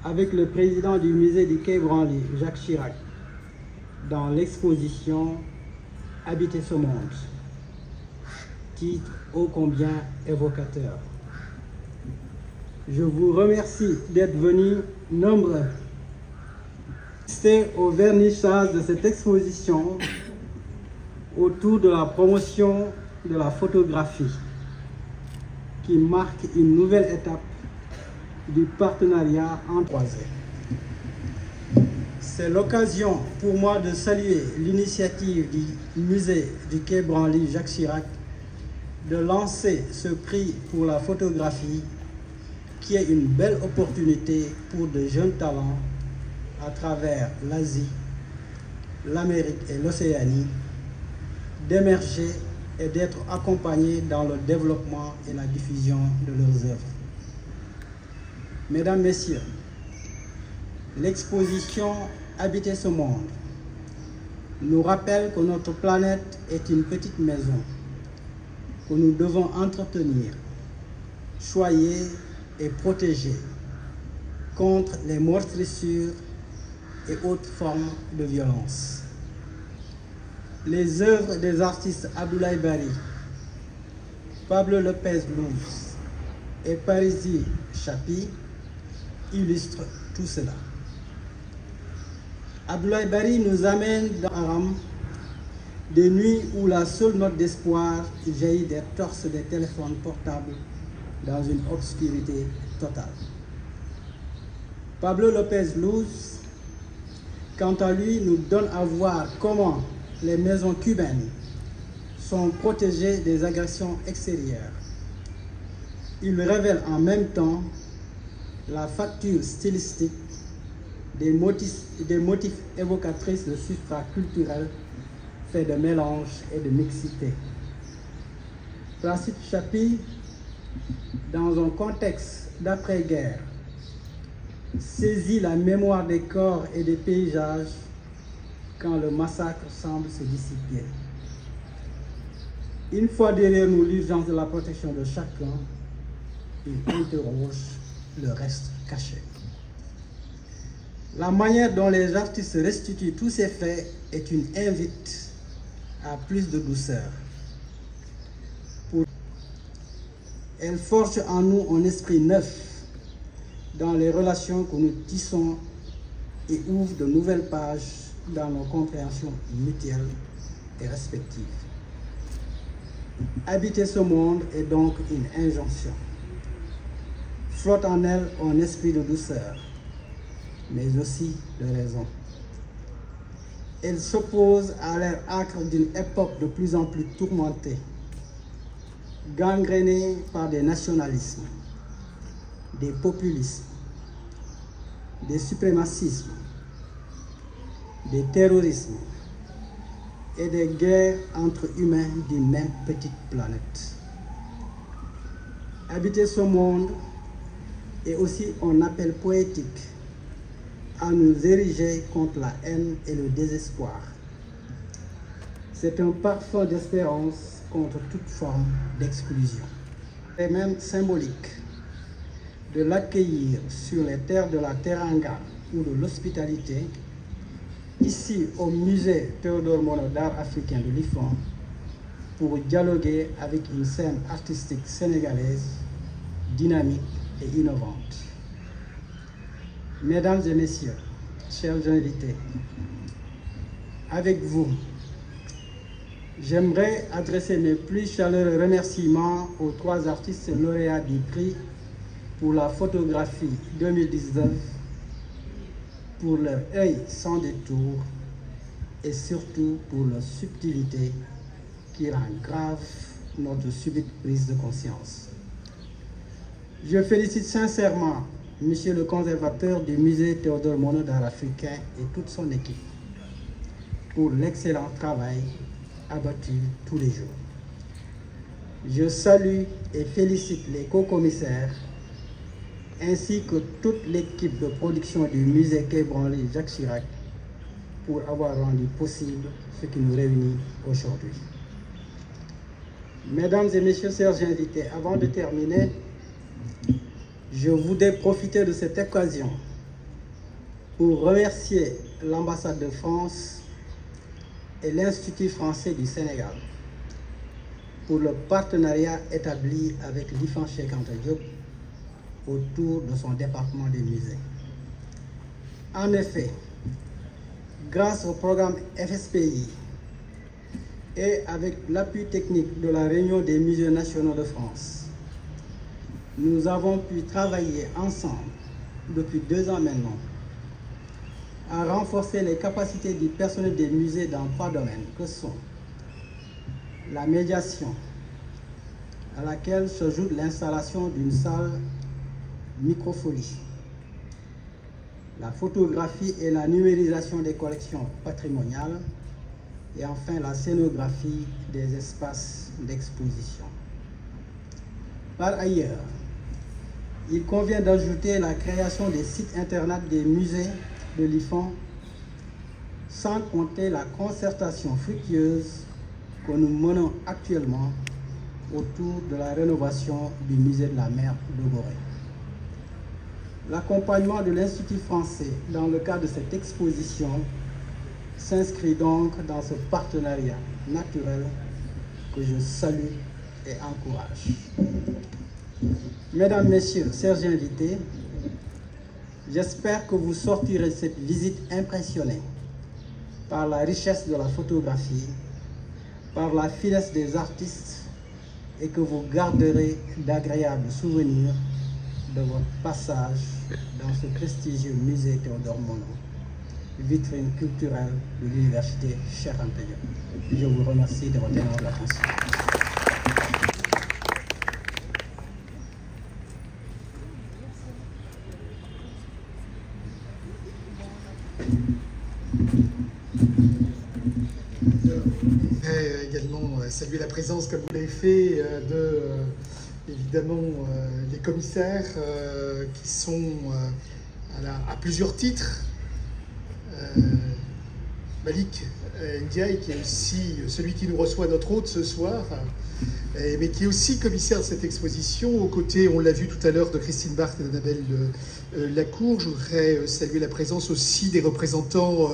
avec le président du musée du Quai Branly, Jacques Chirac, dans l'exposition « Habiter ce monde », titre ô combien évocateur. Je vous remercie d'être venus nombreux assister au vernissage de cette exposition autour de la promotion de la photographie qui marque une nouvelle étape du partenariat entre croisés. C'est l'occasion pour moi de saluer l'initiative du musée du Quai Branly Jacques Chirac de lancer ce prix pour la photographie qui est une belle opportunité pour de jeunes talents à travers l'Asie, l'Amérique et l'Océanie d'émerger et d'être accompagnés dans le développement et la diffusion de leurs œuvres. Mesdames, Messieurs, l'exposition « Habiter ce monde » nous rappelle que notre planète est une petite maison que nous devons entretenir, choyer et protéger contre les meurtrissures et autres formes de violence. Les œuvres des artistes Abdoulaye Bari, Pablo Lopez Luz et Parisi Chapi illustrent tout cela. Abdoulaye Bari nous amène dans Aram, des nuits où la seule note d'espoir jaillit des torses des téléphones portables dans une obscurité totale. Pablo Lopez Luz, quant à lui, nous donne à voir comment les maisons cubaines sont protégées des agressions extérieures. Il révèle en même temps la facture stylistique des motifs évocatrices de substrat culturel fait de mélange et de mixité. Placide Chapi, dans un contexte d'après-guerre, saisit la mémoire des corps et des paysages quand le massacre semble se dissiper. Une fois derrière nous l'urgence de la protection de chacun, il interroge le reste caché. La manière dont les artistes restituent tous ces faits est une invite à plus de douceur. Elle forge en nous un esprit neuf dans les relations que nous tissons et ouvre de nouvelles pages dans nos compréhensions mutuelles et respectives. Habiter ce monde est donc une injonction. Flotte en elle un esprit de douceur, mais aussi de raison. Elle s'oppose à l'air âcre d'une époque de plus en plus tourmentée, gangrénée par des nationalismes, des populismes, des suprémacismes, des terrorismes et des guerres entre humains d'une même petite planète. Habiter ce monde est aussi un appel poétique à nous ériger contre la haine et le désespoir. C'est un parfum d'espérance contre toute forme d'exclusion. C'est même symbolique de l'accueillir sur les terres de la Teranga ou de l'hospitalité, ici au musée Théodore Monod d'art africain de l'IFAN, pour dialoguer avec une scène artistique sénégalaise dynamique et innovante. Mesdames et messieurs, chers invités, avec vous, j'aimerais adresser mes plus chaleureux remerciements aux 3 artistes lauréats du prix pour la photographie 2019, pour leur œil sans détour et surtout pour leur subtilité qui rend grave notre subite prise de conscience. Je félicite sincèrement Monsieur le conservateur du musée Théodore Monod d'art africain et toute son équipe pour l'excellent travail abattu tous les jours. Je salue et félicite les co-commissaires ainsi que toute l'équipe de production du musée Quai Branly Jacques Chirac pour avoir rendu possible ce qui nous réunit aujourd'hui. Mesdames et messieurs, chers invités, avant de terminer, je voudrais profiter de cette occasion pour remercier l'ambassade de France et l'Institut français du Sénégal pour le partenariat établi avec l'IFAN Cheikh Anta Diop autour de son département des musées. En effet, grâce au programme FSPI et avec l'appui technique de la Réunion des musées nationaux de France, nous avons pu travailler ensemble depuis 2 ans maintenant à renforcer les capacités du personnel des musées dans 3 domaines que sont la médiation, à laquelle s'ajoute l'installation d'une salle microphonie, la photographie et la numérisation des collections patrimoniales, et enfin la scénographie des espaces d'exposition. Par ailleurs, il convient d'ajouter la création des sites internet des musées de l'IFAN, sans compter la concertation fructueuse que nous menons actuellement autour de la rénovation du musée de la mer de Gorée. L'accompagnement de l'Institut français dans le cadre de cette exposition s'inscrit donc dans ce partenariat naturel que je salue et encourage. Mesdames, Messieurs, chers invités, j'espère que vous sortirez de cette visite impressionnée par la richesse de la photographie, par la finesse des artistes et que vous garderez d'agréables souvenirs de votre passage dans ce prestigieux musée Théodore Monod, vitrine culturelle de l'université Cheikh Anta Diop. Je vous remercie de votre aimable attention. Également saluer la présence, comme vous l'avez fait, de évidemment les commissaires qui sont à plusieurs titres. Malik Ndiaye, qui est aussi celui qui nous reçoit notre hôte ce soir, mais qui est aussi commissaire de cette exposition, aux côtés, on l'a vu tout à l'heure, de Christine Barthes et d'Annabelle Lacour. Je voudrais saluer la présence aussi des représentants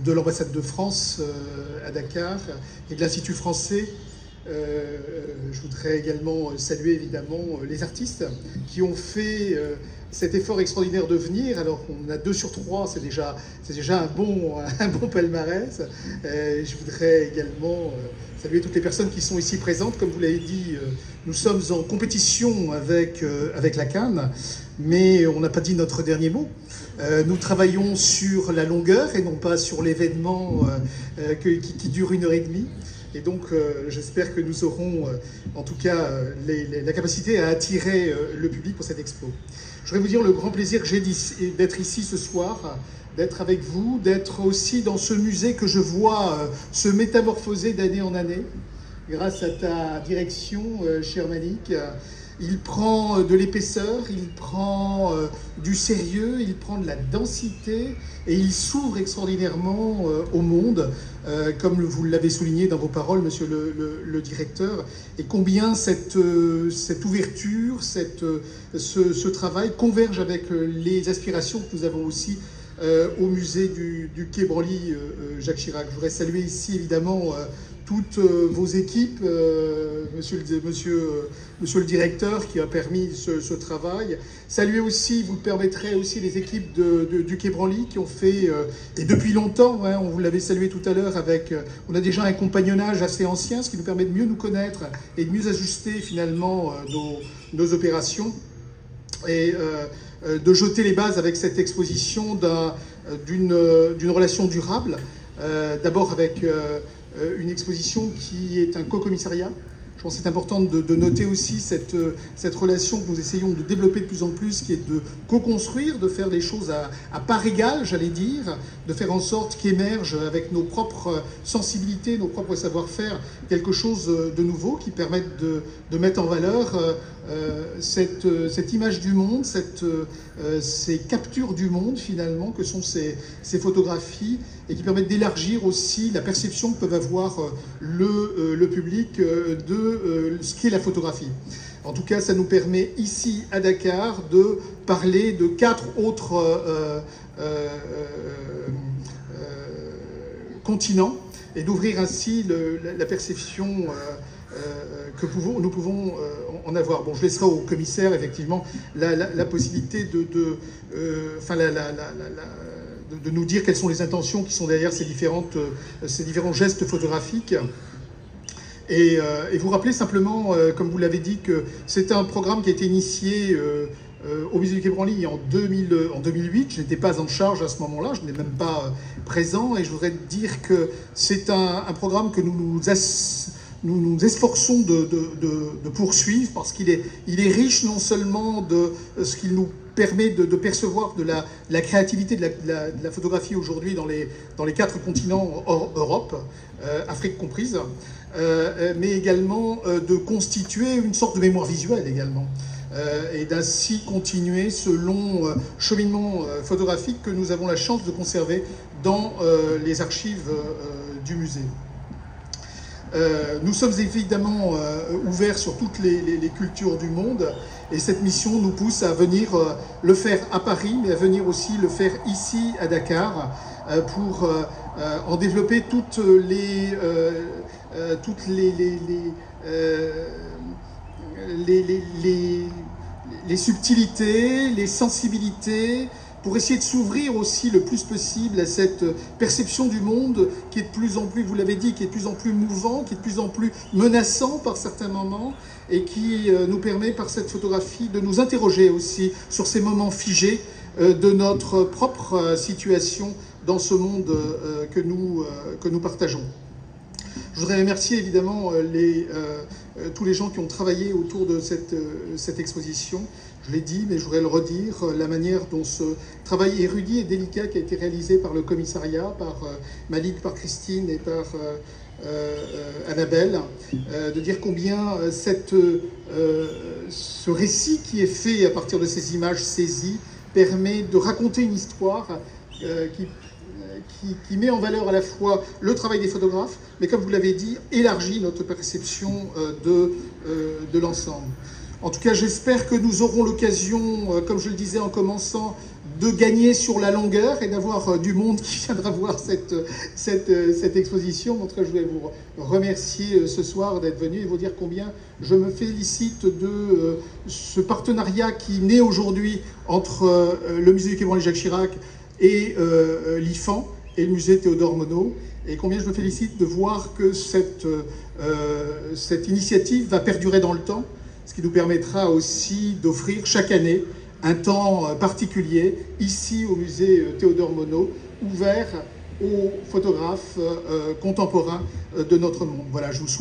de l'ambassade de France à Dakar et de l'Institut français. Je voudrais également saluer évidemment les artistes qui ont fait cet effort extraordinaire de venir. Alors on a 2 sur 3, c'est déjà un bon palmarès. Je voudrais également saluer toutes les personnes qui sont ici présentes. Comme vous l'avez dit, nous sommes en compétition avec la Cannes, mais on n'a pas dit notre dernier mot. Nous travaillons sur la longueur et non pas sur l'événement qui dure 1h30. Et donc, j'espère que nous aurons, en tout cas, la capacité à attirer le public pour cette expo. Je voudrais vous dire le grand plaisir que j'ai d'être ici ce soir, d'être avec vous, d'être aussi dans ce musée que je vois se métamorphoser d'année en année, grâce à ta direction, cher Malik. Il prend de l'épaisseur, il prend du sérieux, il prend de la densité et il s'ouvre extraordinairement au monde, comme vous l'avez souligné dans vos paroles, monsieur le directeur, et combien cette ouverture, ce travail converge avec les aspirations que nous avons aussi au musée du Quai Branly Jacques Chirac. Je voudrais saluer ici évidemment toutes vos équipes, monsieur le directeur qui a permis ce travail. Saluer aussi, vous le permettrez aussi, les équipes du Quai Branly qui ont fait, et depuis longtemps, hein, on vous l'avait salué tout à l'heure, on a déjà un compagnonnage assez ancien, ce qui nous permet de mieux nous connaître et de mieux ajuster finalement nos opérations. Et de jeter les bases avec cette exposition d'une relation durable, d'abord avec une exposition qui est un co-commissariat. Je pense que c'est important de noter aussi cette relation que nous essayons de développer de plus en plus, qui est de co-construire, de faire les choses à part égale, j'allais dire, de faire en sorte qu'émerge avec nos propres sensibilités, nos propres savoir-faire, quelque chose de nouveau qui permette de mettre en valeur cette image du monde, ces captures du monde finalement que sont ces photographies, et qui permettent d'élargir aussi la perception que peuvent avoir le public de ce qu'est la photographie. En tout cas, ça nous permet ici à Dakar de parler de 4 autres continents et d'ouvrir ainsi la perception que nous pouvons en avoir. Bon, je laisserai au commissaire effectivement la possibilité de nous dire quelles sont les intentions qui sont derrière ces différents gestes photographiques. Et vous rappelez simplement, comme vous l'avez dit, que c'est un programme qui a été initié au musée du Quai Branly en 2008. Je n'étais pas en charge à ce moment-là, je n'étais même pas présent, et je voudrais dire que c'est un programme que nous nous esforçons de poursuivre, parce qu'il est riche non seulement de ce qu'il nous permet de percevoir de la créativité de la photographie aujourd'hui dans les 4 continents hors Europe, Afrique comprise, mais également de constituer une sorte de mémoire visuelle également, et d'ainsi continuer ce long cheminement photographique que nous avons la chance de conserver dans les archives du musée. Nous sommes évidemment ouverts sur toutes les cultures du monde, et cette mission nous pousse à venir le faire à Paris, mais à venir aussi le faire ici à Dakar, pour en développer toutes les subtilités, les sensibilités, pour essayer de s'ouvrir aussi le plus possible à cette perception du monde qui est de plus en plus, vous l'avez dit, qui est de plus en plus mouvant, qui est de plus en plus menaçant par certains moments, et qui nous permet par cette photographie de nous interroger aussi sur ces moments figés de notre propre situation dans ce monde que nous partageons. Je voudrais remercier évidemment tous les gens qui ont travaillé autour de cette exposition. Je l'ai dit, mais je voudrais le redire, la manière dont ce travail érudit et délicat qui a été réalisé par le commissariat, par Malik, par Christine et par Annabelle, de dire combien ce récit qui est fait à partir de ces images saisies permet de raconter une histoire qui met en valeur à la fois le travail des photographes, mais comme vous l'avez dit, élargit notre perception de l'ensemble. En tout cas, j'espère que nous aurons l'occasion, comme je le disais en commençant, de gagner sur la longueur et d'avoir du monde qui viendra voir cette exposition. En tout cas, je voulais vous remercier ce soir d'être venu et vous dire combien je me félicite de ce partenariat qui naît aujourd'hui entre le musée du Quai Branly Jacques Chirac et l'IFAN et le musée Théodore Monod, et combien je me félicite de voir que cette initiative va perdurer dans le temps, ce qui nous permettra aussi d'offrir chaque année un temps particulier ici au musée Théodore Monod, ouvert aux photographes contemporains de notre monde. Voilà, je vous souhaite